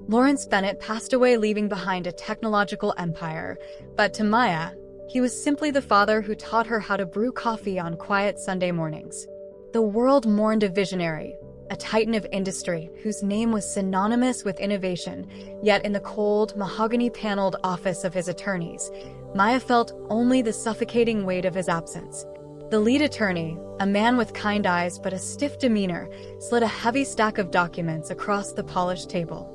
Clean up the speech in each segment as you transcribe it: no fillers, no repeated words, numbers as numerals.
Lawrence Bennett passed away, leaving behind a technological empire, but to Maya, he was simply the father who taught her how to brew coffee on quiet Sunday mornings. The world mourned a visionary, a titan of industry whose name was synonymous with innovation, yet in the cold, mahogany-paneled office of his attorneys, Maya felt only the suffocating weight of his absence. The lead attorney, a man with kind eyes but a stiff demeanor, slid a heavy stack of documents across the polished table.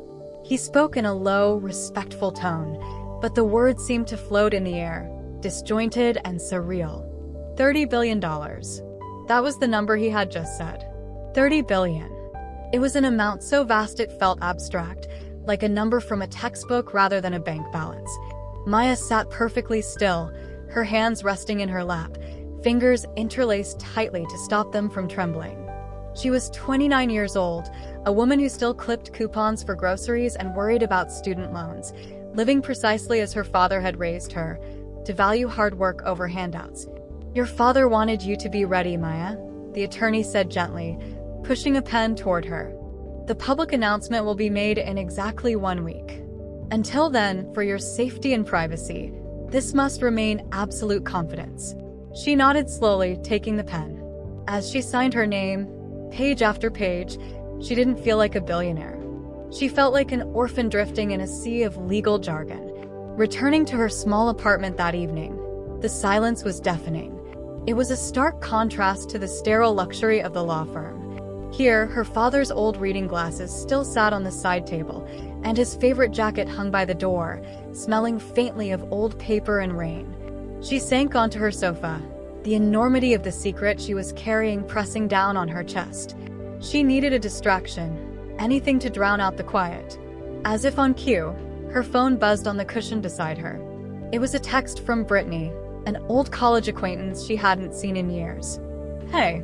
He spoke in a low, respectful tone, but the words seemed to float in the air, disjointed and surreal. $30 billion. That was the number he had just said. 30 billion. It was an amount so vast it felt abstract, like a number from a textbook rather than a bank balance. Maya sat perfectly still, her hands resting in her lap, fingers interlaced tightly to stop them from trembling. She was 29 years old, a woman who still clipped coupons for groceries and worried about student loans, living precisely as her father had raised her, to value hard work over handouts. "Your father wanted you to be ready, Maya," the attorney said gently, pushing a pen toward her. "The public announcement will be made in exactly 1 week. Until then, for your safety and privacy, this must remain absolute confidence." She nodded slowly, taking the pen. As she signed her name, page after page, she didn't feel like a billionaire. She felt like an orphan drifting in a sea of legal jargon. Returning to her small apartment that evening, the silence was deafening. It was a stark contrast to the sterile luxury of the law firm. Here, her father's old reading glasses still sat on the side table, and his favorite jacket hung by the door, smelling faintly of old paper and rain. She sank onto her sofa, the enormity of the secret she was carrying pressing down on her chest. She needed a distraction, anything to drown out the quiet. As if on cue, her phone buzzed on the cushion beside her. It was a text from Brittany, an old college acquaintance she hadn't seen in years. "Hey,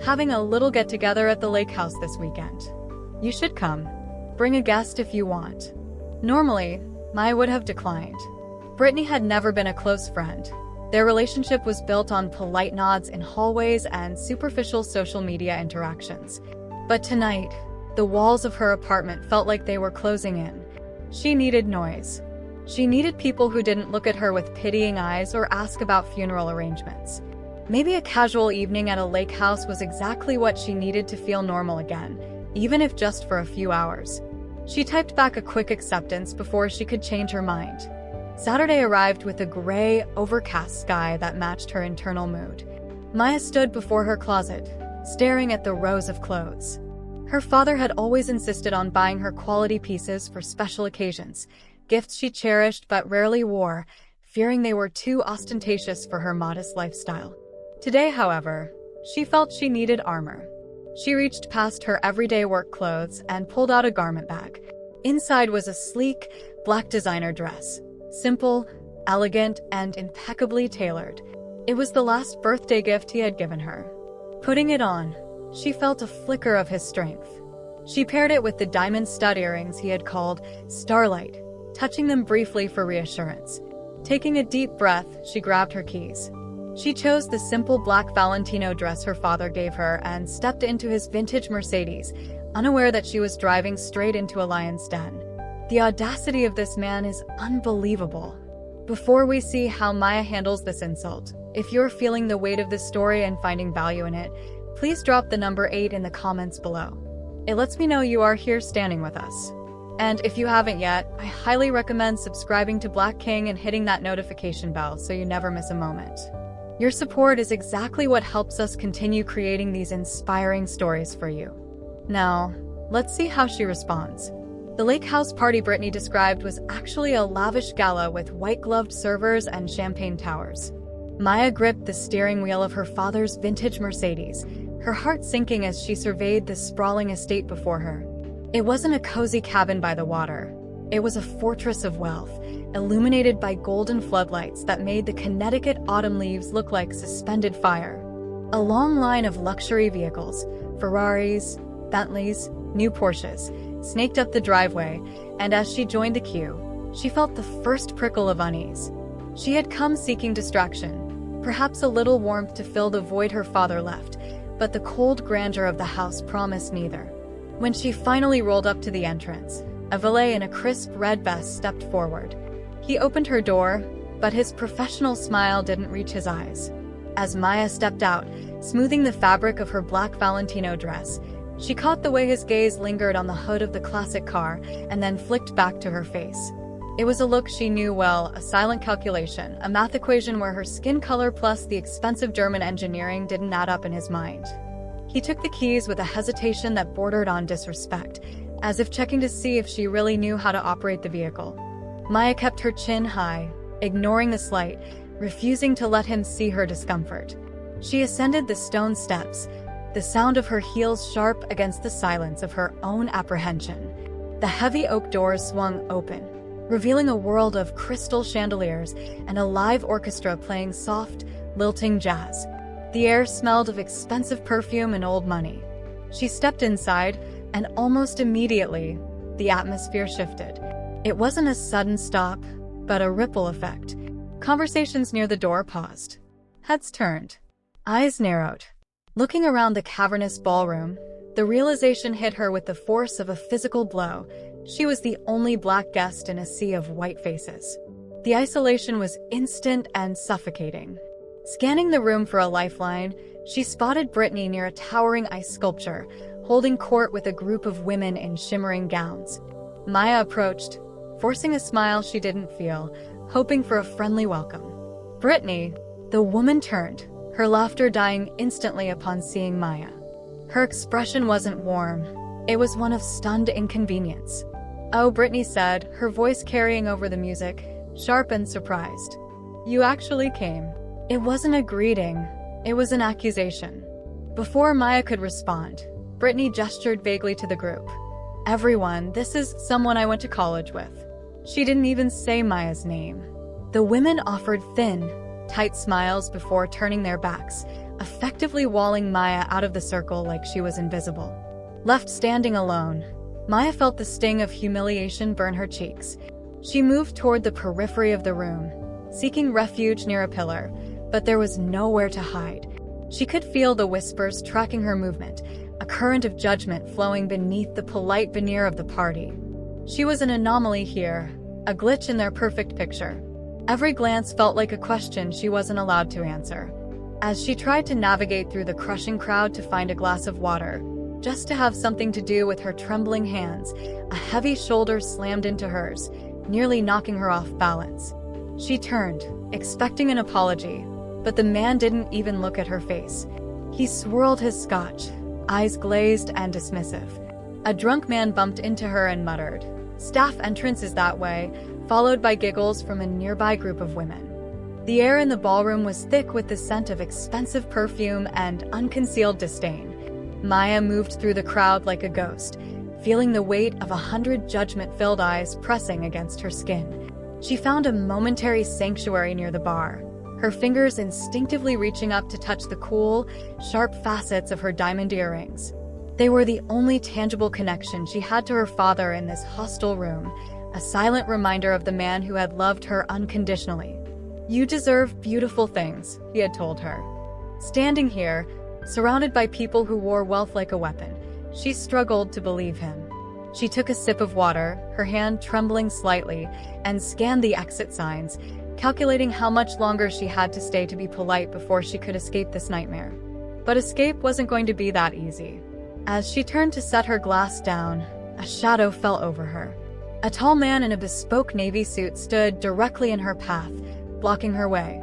having a little get-together at the lake house this weekend. You should come. Bring a guest if you want." Normally, Maya would have declined. Brittany had never been a close friend. Their relationship was built on polite nods in hallways and superficial social media interactions. But tonight, the walls of her apartment felt like they were closing in. She needed noise. She needed people who didn't look at her with pitying eyes or ask about funeral arrangements. Maybe a casual evening at a lake house was exactly what she needed to feel normal again, even if just for a few hours. She typed back a quick acceptance before she could change her mind. Saturday arrived with a gray, overcast sky that matched her internal mood. Maya stood before her closet, staring at the rows of clothes. Her father had always insisted on buying her quality pieces for special occasions, gifts she cherished but rarely wore, fearing they were too ostentatious for her modest lifestyle. Today, however, she felt she needed armor. She reached past her everyday work clothes and pulled out a garment bag. Inside was a sleek, black designer dress. Simple, elegant, and impeccably tailored. It was the last birthday gift he had given her. Putting it on, she felt a flicker of his strength. She paired it with the diamond stud earrings he had called Starlight, touching them briefly for reassurance. Taking a deep breath, she grabbed her keys. She chose the simple black Valentino dress her father gave her and stepped into his vintage Mercedes, unaware that she was driving straight into a lion's den. The audacity of this man is unbelievable. Before we see how Maya handles this insult, if you're feeling the weight of this story and finding value in it, please drop the number 8 in the comments below. It lets me know you are here standing with us. And if you haven't yet, I highly recommend subscribing to Black King and hitting that notification bell so you never miss a moment. Your support is exactly what helps us continue creating these inspiring stories for you. Now, let's see how she responds. The lake house party Brittany described was actually a lavish gala with white-gloved servers and champagne towers. Maya gripped the steering wheel of her father's vintage Mercedes, her heart sinking as she surveyed the sprawling estate before her. It wasn't a cozy cabin by the water. It was a fortress of wealth, illuminated by golden floodlights that made the Connecticut autumn leaves look like suspended fire. A long line of luxury vehicles, Ferraris, Bentleys, new Porsches, snaked up the driveway, and as she joined the queue, she felt the first prickle of unease. She had come seeking distraction, perhaps a little warmth to fill the void her father left, but the cold grandeur of the house promised neither. When she finally rolled up to the entrance, A valet in a crisp red vest stepped forward. He opened her door, but his professional smile didn't reach his eyes. As Maya stepped out, smoothing the fabric of her black Valentino dress, she caught the way his gaze lingered on the hood of the classic car and then flicked back to her face. It was a look she knew well, a silent calculation, a math equation where her skin color plus the expensive German engineering didn't add up in his mind. He took the keys with a hesitation that bordered on disrespect, as if checking to see if she really knew how to operate the vehicle. Maya kept her chin high, ignoring the slight, refusing to let him see her discomfort. She ascended the stone steps, the sound of her heels sharp against the silence of her own apprehension. The heavy oak doors swung open, revealing a world of crystal chandeliers and a live orchestra playing soft, lilting jazz. The air smelled of expensive perfume and old money. She stepped inside, and almost immediately, the atmosphere shifted. It wasn't a sudden stop, but a ripple effect. Conversations near the door paused. Heads turned. Eyes narrowed. Looking around the cavernous ballroom, the realization hit her with the force of a physical blow. She was the only black guest in a sea of white faces. The isolation was instant and suffocating. Scanning the room for a lifeline, she spotted Brittany near a towering ice sculpture, holding court with a group of women in shimmering gowns. Maya approached, forcing a smile she didn't feel, hoping for a friendly welcome. Brittany, the woman turned, her laughter dying instantly upon seeing Maya. Her expression wasn't warm. It was one of stunned inconvenience. "Oh," Brittany said, her voice carrying over the music, sharp and surprised. "You actually came." It wasn't a greeting. It was an accusation. Before Maya could respond, Brittany gestured vaguely to the group. "Everyone, this is someone I went to college with." She didn't even say Maya's name. The women offered thin, tight smiles before turning their backs, effectively walling Maya out of the circle like she was invisible. Left standing alone, Maya felt the sting of humiliation burn her cheeks. She moved toward the periphery of the room, seeking refuge near a pillar, but there was nowhere to hide. She could feel the whispers tracking her movement, a current of judgment flowing beneath the polite veneer of the party. She was an anomaly here, a glitch in their perfect picture. Every glance felt like a question she wasn't allowed to answer. As she tried to navigate through the crushing crowd to find a glass of water, just to have something to do with her trembling hands, a heavy shoulder slammed into hers, nearly knocking her off balance. She turned, expecting an apology, but the man didn't even look at her face. He swirled his scotch, eyes glazed and dismissive. A drunk man bumped into her and muttered, "Staff entrance is that way," followed by giggles from a nearby group of women. The air in the ballroom was thick with the scent of expensive perfume and unconcealed disdain. Maya moved through the crowd like a ghost, feeling the weight of 100 judgment-filled eyes pressing against her skin. She found a momentary sanctuary near the bar, her fingers instinctively reaching up to touch the cool, sharp facets of her diamond earrings. They were the only tangible connection she had to her father in this hostile room, a silent reminder of the man who had loved her unconditionally. "You deserve beautiful things," he had told her. Standing here, surrounded by people who wore wealth like a weapon, she struggled to believe him. She took a sip of water, her hand trembling slightly, and scanned the exit signs, calculating how much longer she had to stay to be polite before she could escape this nightmare. But escape wasn't going to be that easy. As she turned to set her glass down, a shadow fell over her. A tall man in a bespoke navy suit stood directly in her path, blocking her way.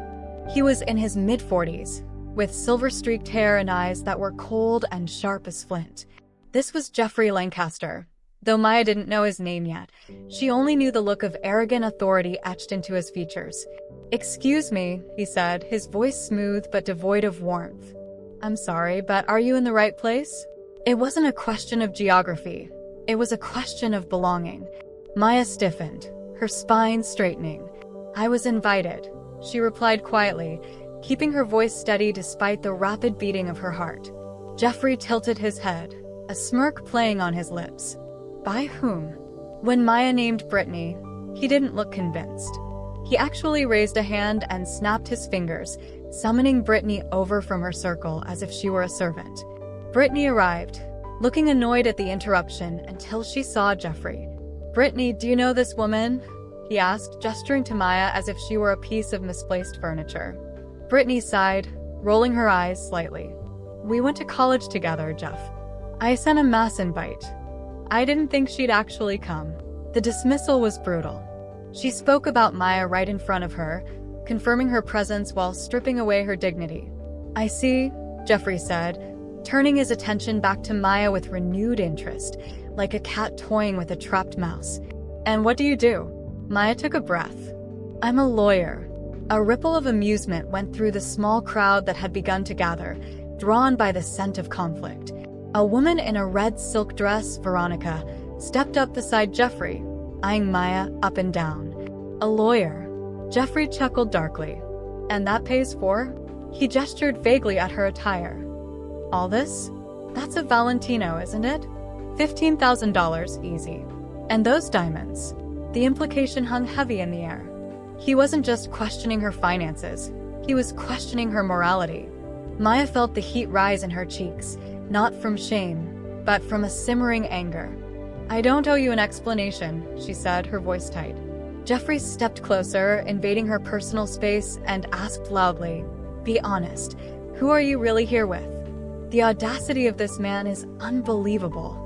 He was in his mid-40s, with silver-streaked hair and eyes that were cold and sharp as flint. This was Jeffrey Lancaster. Though Maya didn't know his name yet, she only knew the look of arrogant authority etched into his features. "Excuse me," he said, his voice smooth but devoid of warmth. "I'm sorry, but are you in the right place?" It wasn't a question of geography. It was a question of belonging. Maya stiffened, her spine straightening. "I was invited," she replied quietly, keeping her voice steady despite the rapid beating of her heart. Jeffrey tilted his head, a smirk playing on his lips. "By whom?" When Maya named Brittany, he didn't look convinced. He actually raised a hand and snapped his fingers, summoning Brittany over from her circle as if she were a servant. Brittany arrived, looking annoyed at the interruption until she saw Jeffrey. "Brittany, do you know this woman?" he asked, gesturing to Maya as if she were a piece of misplaced furniture. Brittany sighed, rolling her eyes slightly. "We went to college together, Jeff. I sent a mass invite. I didn't think she'd actually come." The dismissal was brutal. She spoke about Maya right in front of her, confirming her presence while stripping away her dignity. "I see," Jeffrey said, turning his attention back to Maya with renewed interest, like a cat toying with a trapped mouse. "And what do you do?" Maya took a breath. "I'm a lawyer." A ripple of amusement went through the small crowd that had begun to gather, drawn by the scent of conflict. A woman in a red silk dress, Veronica, stepped up beside Jeffrey, eyeing Maya up and down. "A lawyer." Jeffrey chuckled darkly. "And that pays for?" He gestured vaguely at her attire. "All this? That's a Valentino, isn't it? $15,000 easy. And those diamonds?" The implication hung heavy in the air. He wasn't just questioning her finances, he was questioning her morality. Maya felt the heat rise in her cheeks, not from shame, but from a simmering anger. "I don't owe you an explanation," she said, her voice tight. Jeffrey stepped closer, invading her personal space, and asked loudly, "Be honest, who are you really here with?" The audacity of this man is unbelievable.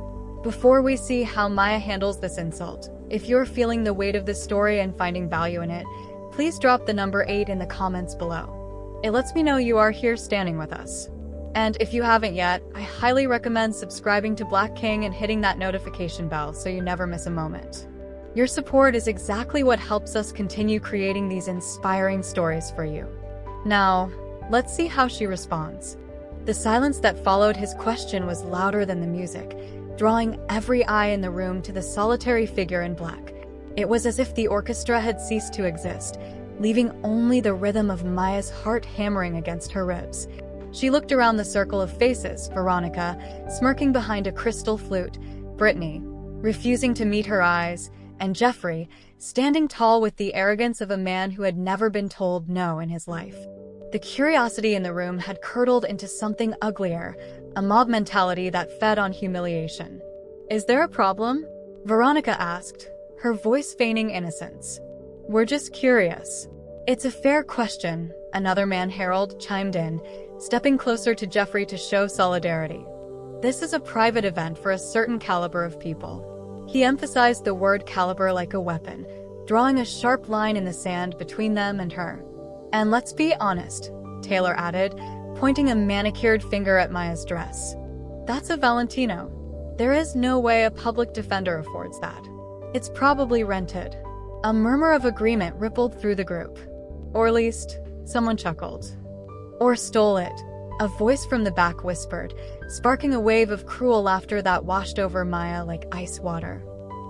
Before we see how Maya handles this insult, if you're feeling the weight of this story and finding value in it, please drop the number 8 in the comments below. It lets me know you are here standing with us. And if you haven't yet, I highly recommend subscribing to Black King and hitting that notification bell so you never miss a moment. Your support is exactly what helps us continue creating these inspiring stories for you. Now, let's see how she responds. The silence that followed his question was louder than the music, drawing every eye in the room to the solitary figure in black. It was as if the orchestra had ceased to exist, leaving only the rhythm of Maya's heart hammering against her ribs. She looked around the circle of faces, Veronica, smirking behind a crystal flute, Brittany, refusing to meet her eyes, and Jeffrey, standing tall with the arrogance of a man who had never been told no in his life. The curiosity in the room had curdled into something uglier, a mob mentality that fed on humiliation. "Is there a problem?" Veronica asked, her voice feigning innocence. "We're just curious." "It's a fair question," another man, Harold, chimed in, stepping closer to Jeffrey to show solidarity. "This is a private event for a certain caliber of people." He emphasized the word caliber like a weapon, drawing a sharp line in the sand between them and her. "And let's be honest," Taylor added, pointing a manicured finger at Maya's dress. "That's a Valentino. There is no way a public defender affords that. It's probably rented." A murmur of agreement rippled through the group. "Or at least," someone chuckled. "Or stole it," a voice from the back whispered, sparking a wave of cruel laughter that washed over Maya like ice water.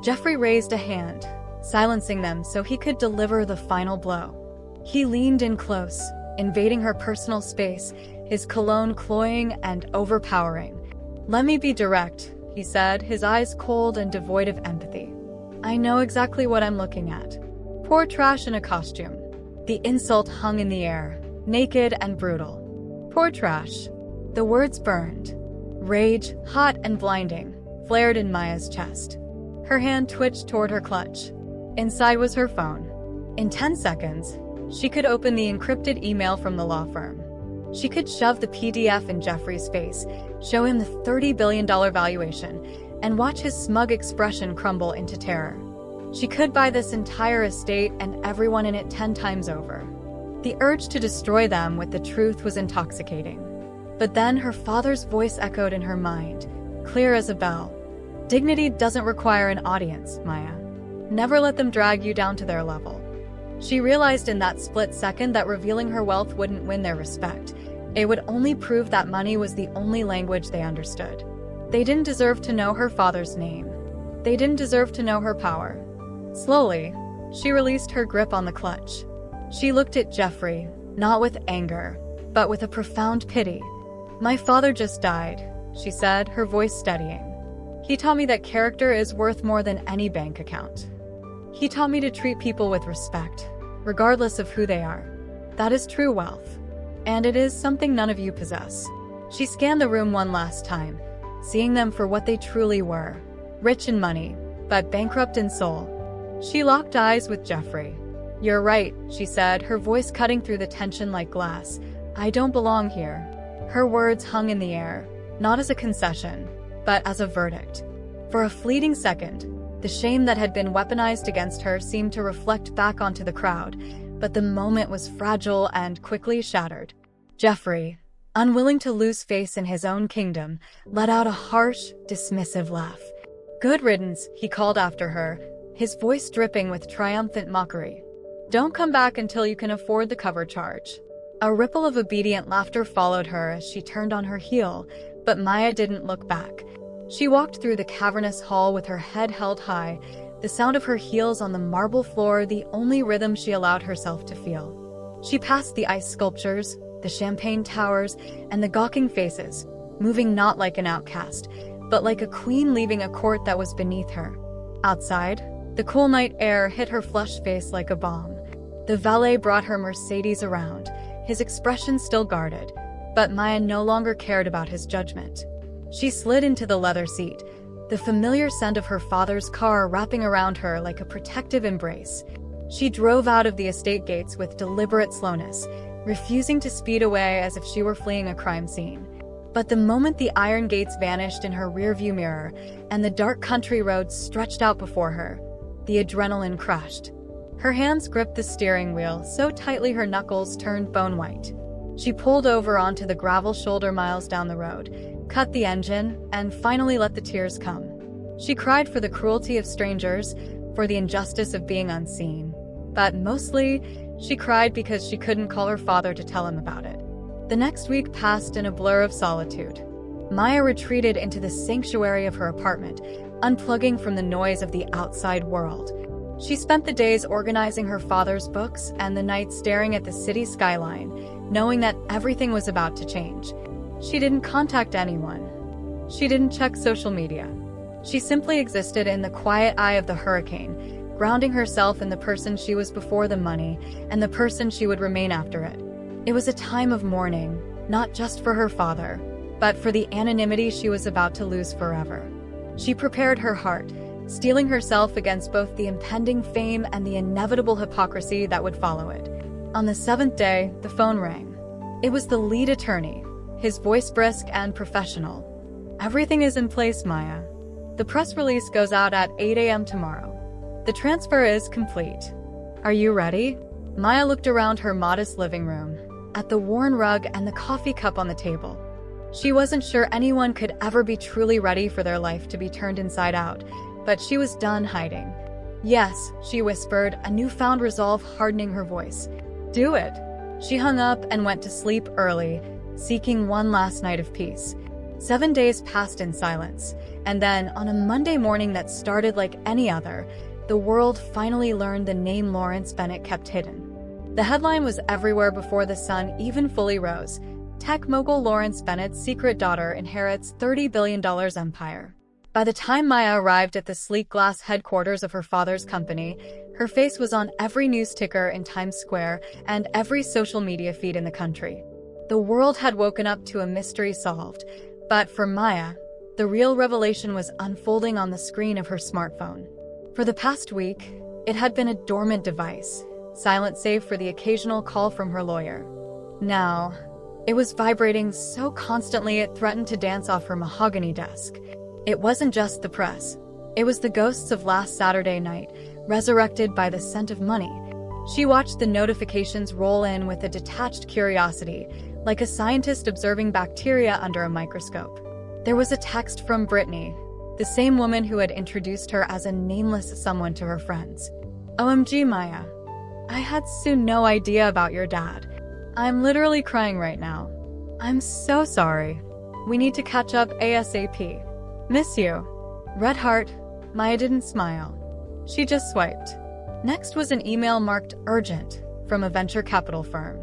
Jeffrey raised a hand, silencing them so he could deliver the final blow. He leaned in close, invading her personal space, his cologne cloying and overpowering. "Let me be direct," he said, his eyes cold and devoid of empathy. "I know exactly what I'm looking at. Poor trash in a costume." The insult hung in the air, naked and brutal. "Poor trash." The words burned. Rage, hot and blinding, flared in Maya's chest. Her hand twitched toward her clutch. Inside was her phone. In 10 seconds, she could open the encrypted email from the law firm. She could shove the PDF in Jeffrey's face, show him the $30 billion valuation, and watch his smug expression crumble into terror. She could buy this entire estate and everyone in it 10 times over. The urge to destroy them with the truth was intoxicating. But then her father's voice echoed in her mind, clear as a bell. "Dignity doesn't require an audience, Maya. Never let them drag you down to their level." She realized in that split second that revealing her wealth wouldn't win their respect. It would only prove that money was the only language they understood. They didn't deserve to know her father's name. They didn't deserve to know her power. Slowly, she released her grip on the clutch. She looked at Jeffrey, not with anger, but with a profound pity. "My father just died," she said, her voice steadying. "He taught me that character is worth more than any bank account. He taught me to treat people with respect, regardless of who they are. That is true wealth. And it is something none of you possess." She scanned the room one last time, seeing them for what they truly were. Rich in money, but bankrupt in soul. She locked eyes with Jeffrey. "You're right," she said, her voice cutting through the tension like glass. "I don't belong here." Her words hung in the air, not as a concession, but as a verdict. For a fleeting second, the shame that had been weaponized against her seemed to reflect back onto the crowd, but the moment was fragile and quickly shattered. Jeffrey, unwilling to lose face in his own kingdom, let out a harsh, dismissive laugh. "Good riddance," he called after her, his voice dripping with triumphant mockery. "Don't come back until you can afford the cover charge." A ripple of obedient laughter followed her as she turned on her heel, but Maya didn't look back. She walked through the cavernous hall with her head held high, the sound of her heels on the marble floor the only rhythm she allowed herself to feel. She passed the ice sculptures, the champagne towers, and the gawking faces, moving not like an outcast, but like a queen leaving a court that was beneath her. Outside, the cool night air hit her flushed face like a balm. The valet brought her Mercedes around, his expression still guarded, but Maya no longer cared about his judgment. She slid into the leather seat, the familiar scent of her father's car wrapping around her like a protective embrace. She drove out of the estate gates with deliberate slowness, refusing to speed away as if she were fleeing a crime scene. But the moment the iron gates vanished in her rearview mirror and the dark country road stretched out before her, the adrenaline crashed. Her hands gripped the steering wheel so tightly her knuckles turned bone white. She pulled over onto the gravel shoulder miles down the road, cut the engine, and finally let the tears come. She cried for the cruelty of strangers, for the injustice of being unseen. But mostly, she cried because she couldn't call her father to tell him about it. The next week passed in a blur of solitude. Maya retreated into the sanctuary of her apartment, unplugging from the noise of the outside world. She spent the days organizing her father's books and the nights staring at the city skyline, knowing that everything was about to change. She didn't contact anyone. She didn't check social media. She simply existed in the quiet eye of the hurricane, grounding herself in the person she was before the money and the person she would remain after it. It was a time of mourning, not just for her father, but for the anonymity she was about to lose forever. She prepared her heart, steeling herself against both the impending fame and the inevitable hypocrisy that would follow it. On the 7th day, the phone rang. It was the lead attorney, his voice brisk and professional. "Everything is in place, Maya. The press release goes out at 8 a.m. tomorrow. The transfer is complete. Are you ready?" Maya looked around her modest living room, at the worn rug and the coffee cup on the table. She wasn't sure anyone could ever be truly ready for their life to be turned inside out, but she was done hiding. "Yes," she whispered, a newfound resolve hardening her voice. "Do it." She hung up and went to sleep early, seeking one last night of peace. 7 days passed in silence, and then, on a Monday morning that started like any other, the world finally learned the name Lawrence Bennett kept hidden. The headline was everywhere before the sun even fully rose. Tech mogul Lawrence Bennett's secret daughter inherits $30 billion empire. By the time Maya arrived at the sleek glass headquarters of her father's company, her face was on every news ticker in Times Square and every social media feed in the country. The world had woken up to a mystery solved, but for Maya, the real revelation was unfolding on the screen of her smartphone. For the past week, it had been a dormant device, silent save for the occasional call from her lawyer. Now, it was vibrating so constantly it threatened to dance off her mahogany desk. It wasn't just the press. It was the ghosts of last Saturday night, resurrected by the scent of money. She watched the notifications roll in with a detached curiosity, like a scientist observing bacteria under a microscope. There was a text from Brittany, the same woman who had introduced her as a nameless someone to her friends. "OMG, Maya. I had no idea about your dad. I'm literally crying right now. I'm so sorry. We need to catch up ASAP. Miss you. Red heart." Maya didn't smile. She just swiped. Next was an email marked urgent from a venture capital firm.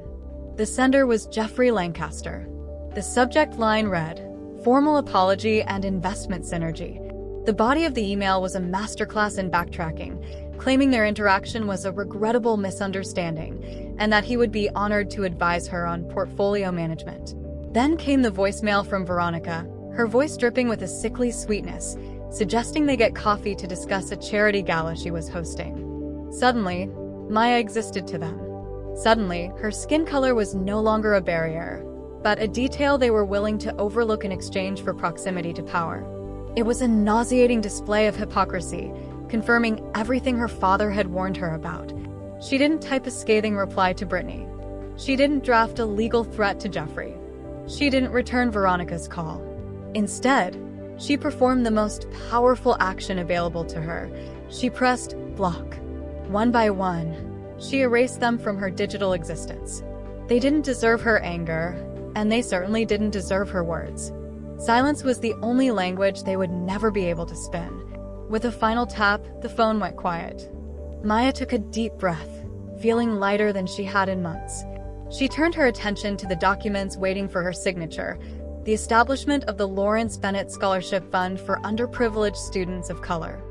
The sender was Jeffrey Lancaster. The subject line read, "Formal apology and investment synergy." The body of the email was a masterclass in backtracking, claiming their interaction was a regrettable misunderstanding and that he would be honored to advise her on portfolio management. Then came the voicemail from Veronica, her voice dripping with a sickly sweetness, suggesting they get coffee to discuss a charity gala she was hosting. Suddenly, Maya existed to them. Suddenly, her skin color was no longer a barrier, but a detail they were willing to overlook in exchange for proximity to power. It was a nauseating display of hypocrisy, confirming everything her father had warned her about. She didn't type a scathing reply to Brittany. She didn't draft a legal threat to Jeffrey. She didn't return Veronica's call. Instead, she performed the most powerful action available to her. She pressed block. One by one, she erased them from her digital existence. They didn't deserve her anger, and they certainly didn't deserve her words. Silence was the only language they would never be able to spin. With a final tap, the phone went quiet. Maya took a deep breath, feeling lighter than she had in months. She turned her attention to the documents waiting for her signature, the establishment of the Lawrence Bennett Scholarship Fund for underprivileged students of color.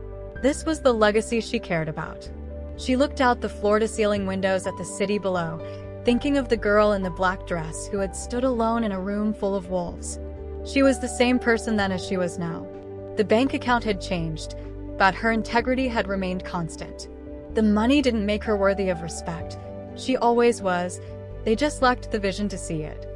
This was the legacy she cared about. She looked out the floor-to-ceiling windows at the city below, thinking of the girl in the black dress who had stood alone in a room full of wolves. She was the same person then as she was now. The bank account had changed, but her integrity had remained constant. The money didn't make her worthy of respect. She always was. They just lacked the vision to see it.